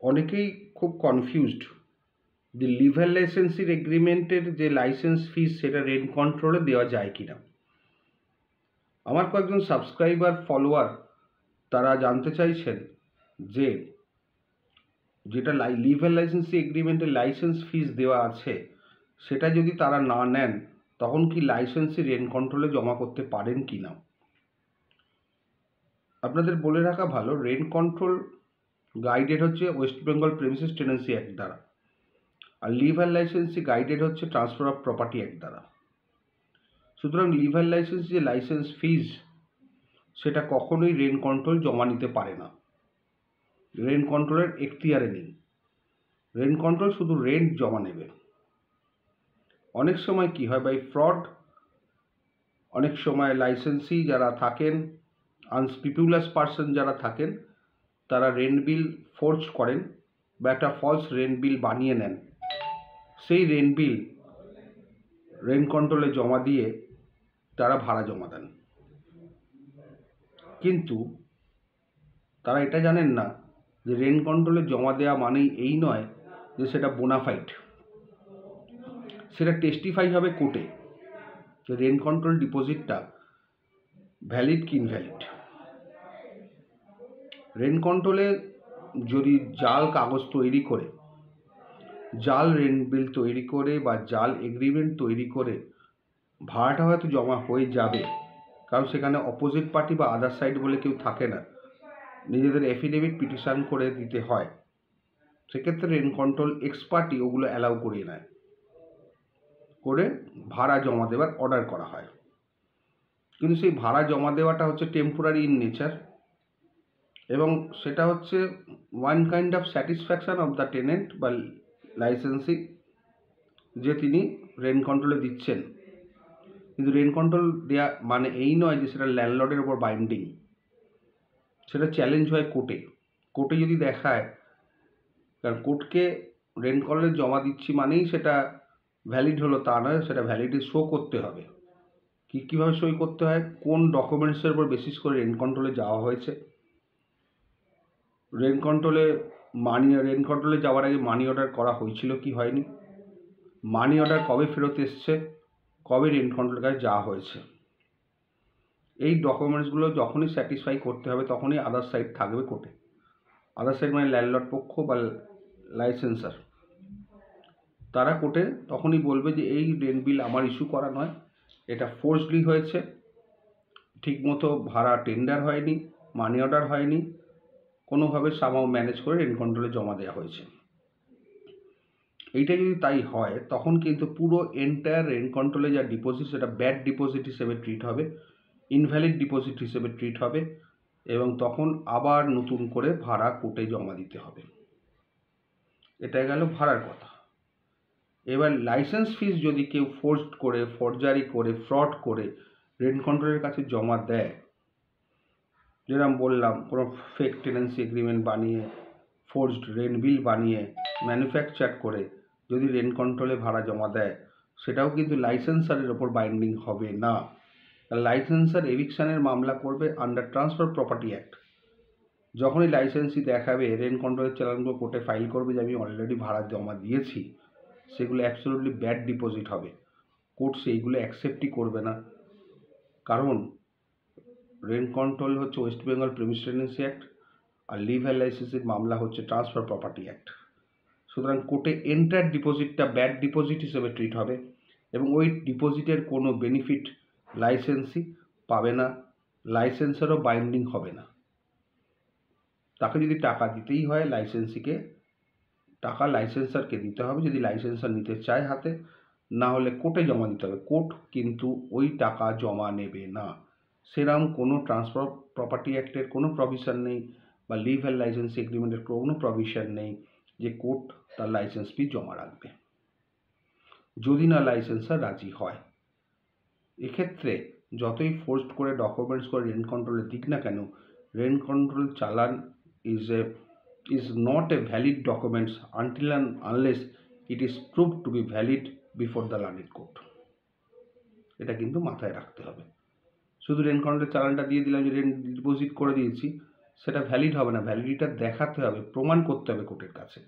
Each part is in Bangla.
অনেকেই খুব কনফিউজড যে লিভার লাইসেন্সির এগ্রিমেন্টের যে লাইসেন্স ফিস সেটা রেন্ট কন্ট্রোলে দেওয়া যায় কিনা। আমার কয়েকজন সাবস্ক্রাইবার ফলোয়ার তারা জানতে চাইছেন যে যেটা লিভার লাইসেন্সি এগ্রিমেন্টের লাইসেন্স ফিস দেওয়া আছে সেটা যদি তারা না নেন তখন কি লাইসেন্সই রেন্ট কন্ট্রোলে জমা করতে পারেন কি না। আপনাদের বলে রাখা ভালো, রেন্ট কন্ট্রোল গাইডেড হচ্ছে West Bengal premises tenancy act দ্বারা, আর লিভার লাইসেন্সি গাইডেড হচ্ছে ট্রান্সফার অফ প্রপার্টি অ্যাক্ট দ্বারা। সুতরাং লিভার লাইসেন্স যে লাইসেন্স ফিজ সেটা কখনোই রেন্ট কন্ট্রোল জমা নিতে পারে না, রেন্ট কন্ট্রোলের এখতিয়ারে নেই। রেন্ট কন্ট্রোল শুধু রেন্ট জমা নেবে। অনেক সময় কি হয়, বাই ফ্রড অনেক সময় লাইসেন্সি যারা থাকেন, আনস্ক্রুপুলাস পার্সন যারা থাকেন, তারা রেন্ট বিল ফোর্জ করেন বা একটা ফলস রেন্ট বিল বানিয়ে নেন। সেই রেন্ট বিল রেন্ট কন্ট্রোলে জমা দিয়ে তারা ভাড়া জমা দেন, কিন্তু তারা এটা জানেন না যে রেন্ট কন্ট্রোলে জমা দেওয়া মানেই এই নয় যে সেটা বোনাফাইড। সেটা টেস্টিফাই হবে কোর্টে যে রেন্ট কন্ট্রোল ডিপোজিটটা ভ্যালিড কি ইনভ্যালিড। রেন্ট কন্ট্রোলে যদি জাল কাগজ তৈরি করে, জাল রেন্ট বিল তৈরি করে বা জাল এগ্রিমেন্ট তৈরি করে ভাড়াটা হয়তো জমা হয়ে যাবে, কারণ সেখানে অপোজিট পার্টি বা আদার সাইড বলে কেউ থাকে না, নিজেদের এফিডেভিট পিটিশন করে দিতে হয়। সেক্ষেত্রে রেন্ট কন্ট্রোল এক্সপার্টই ওগুলো অ্যালাউ করিয়ে নেয়, করে ভাড়া জমা দেওয়ার অর্ডার করা হয়। কিন্তু সেই ভাড়া জমা দেওয়াটা হচ্ছে টেম্পোরারি ইন নেচার, এবং সেটা হচ্ছে one kind of satisfaction of the tenant বা লাইসেন্সি যে তিনি রেন্ট কন্ট্রোলে দিচ্ছেন। কিন্তু রেন্ট কন্ট্রোল দেওয়া মানে এই নয় যে সেটা ল্যান্ডলর্ডের ওপর বাইন্ডিং। সেটা চ্যালেঞ্জ হয় কোর্টে। কোর্টে যদি দেখায়, কারণ কোর্টকে রেন্ট কন্ট্রোলে জমা দিচ্ছি মানেই সেটা ভ্যালিড হলো তা নয়, সেটা ভ্যালিডি শো করতে হবে। কীভাবে সই করতে হয়, কোন ডকুমেন্টসের উপর বেসিস করে রেন্ট কন্ট্রোলে যাওয়া হয়েছে, রেন্ট কন্ট্রোলে যাওয়ার আগে মানি অর্ডার করা হয়েছিল কি হয়নি, মানি অর্ডার কবে ফেরত এসছে, কবে রেন্ট কন্ট্রোলের কাছে যাওয়া হয়েছে। এই ডকুমেন্টসগুলো যখনই স্যাটিসফাই করতে হবে তখনই আদার সাইড থাকবে কোর্টে। আদার সাইড মানে ল্যান্ডলর্ড পক্ষ বা লাইসেন্সার, তারা কোর্টে তখনই বলবে যে এই রেন্ট বিল আমার ইস্যু করা নয়, এটা ফোর্সডলি হয়েছে, ঠিকমতো ভাড়া টেন্ডার হয়নি, মানি অর্ডার হয়নি, কোনোভাবে সামাও ম্যানেজ করে রেন্ট কন্ট্রোলে জমা দেওয়া হয়েছে। এইটা যদি তাই হয় তখন কিন্তু পুরো এন্টায়ার রেন্ট কন্ট্রোলে যা ডিপোজিট সেটা ব্যাড ডিপোজিট হিসেবে ট্রিট হবে, ইনভ্যালিড ডিপোজিট হিসেবে ট্রিট হবে, এবং তখন আবার নতুন করে ভাড়া কোর্টে জমা দিতে হবে। এটা গেল ভাড়ার কথা। এবার লাইসেন্স ফিস যদি কেউ ফোর্সড করে, ফরজারি করে, ফ্রড করে রেন্ট কন্ট্রোলের কাছে জমা দেয়, যেরকম বললাম কোনো ফেক টেনেন্সি এগ্রিমেন্ট বানিয়ে, ফোর্সড রেন্ট বিল বানিয়ে, ম্যানুফ্যাকচার করে যদি রেন্ট কন্ট্রোলে ভাড়া জমা দেয়, সেটাও কিন্তু লাইসেন্সারের ওপর বাইন্ডিং হবে না। লাইসেন্সার এভিকশনের মামলা করবে আন্ডার ট্রান্সফার প্রপার্টি অ্যাক্ট। যখনই লাইসেন্সি দেখাবে, রেন্ট কন্ট্রোলের চালানগুলো কোর্টে ফাইল করবে যে আমি অলরেডি ভাড়া জমা দিয়েছি, সেগুলো অ্যাবসলিউটলি ব্যাড ডিপোজিট হবে। কোর্ট সেইগুলো অ্যাকসেপ্টই করবে না, কারণ রেন্ট কন্ট্রোল হচ্ছে West Bengal premises tenancy act, আর লিভার লাইসেন্সের মামলা হচ্ছে ট্রান্সফার প্রপার্টি অ্যাক্ট। সুতরাং কোর্টে এন্টার ডিপোজিটটা ব্যাড ডিপোজিট হিসেবে ট্রিট হবে, এবং ওই ডিপোজিটের কোনো বেনিফিট লাইসেন্সি পাবে না, লাইসেন্সারও বাইন্ডিং হবে না। তাকে যদি টাকা দিতেই হয়, লাইসেন্সিকে টাকা লাইসেন্সারকে দিতে হবে যদি লাইসেন্সার নিতে চায় হাতে, না হলে কোর্টে জমা দিতে হবে। কোর্ট কিন্তু ওই টাকা জমা নেবে না। সেরকম কোনো ট্রান্সফার প্রপার্টি অ্যাক্টের কোনো প্রভিশন নেই, বা লিভার লাইসেন্স এগ্রিমেন্টের কোনো প্রভিশন নেই যে কোর্ট তার লাইসেন্স ফি জমা রাখবে, যদি না লাইসেন্সার রাজি হয়। এক্ষেত্রে যতই ফোর্সড করে ডকুমেন্টস করে রেন্ট কন্ট্রোলে দিক না কেন, রেন্ট কন্ট্রোল চালান is not a valid documents until and unless it is proved to be valid before the learned court. এটা কিন্তু মাথায় রাখতে হবে। শুধু রেন্ট কন্ট্রোলের চালানটা দিয়ে দিলাম যে রেন্ট ডিপোজিট করে দিয়েছি, সেটা ভ্যালিড হবে না, ভ্যালিডিটা দেখাতে হবে, প্রমাণ করতে হবে কোর্টের কাছে।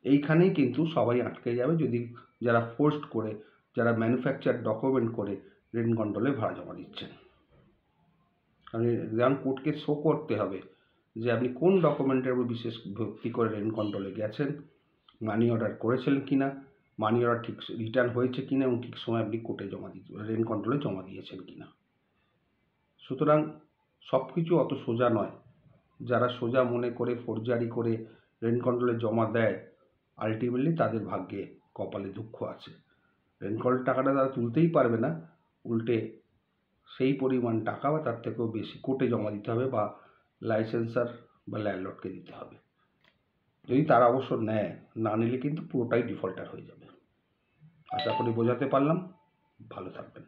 এইখানেই কিন্তু সবাই আটকে যাবে যদি যারা ফোর্সড করে, যারা ম্যানুফ্যাকচার ডকুমেন্ট করে রেন্ট কন্ট্রোলে ভাড়া জমা দিচ্ছেন। কারণ যেমন কোর্টকে শো করতে হবে যে আপনি কোন ডকুমেন্টের উপর বিশেষ ভিত্তি করে রেন্ট কন্ট্রোলে গেছেন, মানি অর্ডার করেছিলেন কিনা, মানি অর্ডার ঠিক রিটার্ন হয়েছে কিনা এবং ঠিক সময় আপনি কোর্টে জমা দিতে রেন্ট কন্ট্রোলে জমা দিয়েছেন কিনা। সুতরাং সব কিছু অত সোজা নয়। যারা সোজা মনে করে ফোর্জারি করে রেন্ট কন্ট্রোলে জমা দেয়, আলটিমেটলি তাদের ভাগ্যে কপালে দুঃখ আছে। রেন্ট কন্ট্রোল টাকাটা তারা তুলতেই পারবে না, উল্টে সেই পরিমাণ টাকা বা তার থেকেও বেশি কোর্টে জমা দিতে হবে বা লাইসেন্সার বা ল্যান্ডলর্ডকে দিতে হবে। যদি তারা অবশ্য নেয়, না নিলে কিন্তু পুরোটাই ডিফল্টার হয়ে যাবে। আশা করি বোঝাতে পারলাম। ভালো থাকবেন।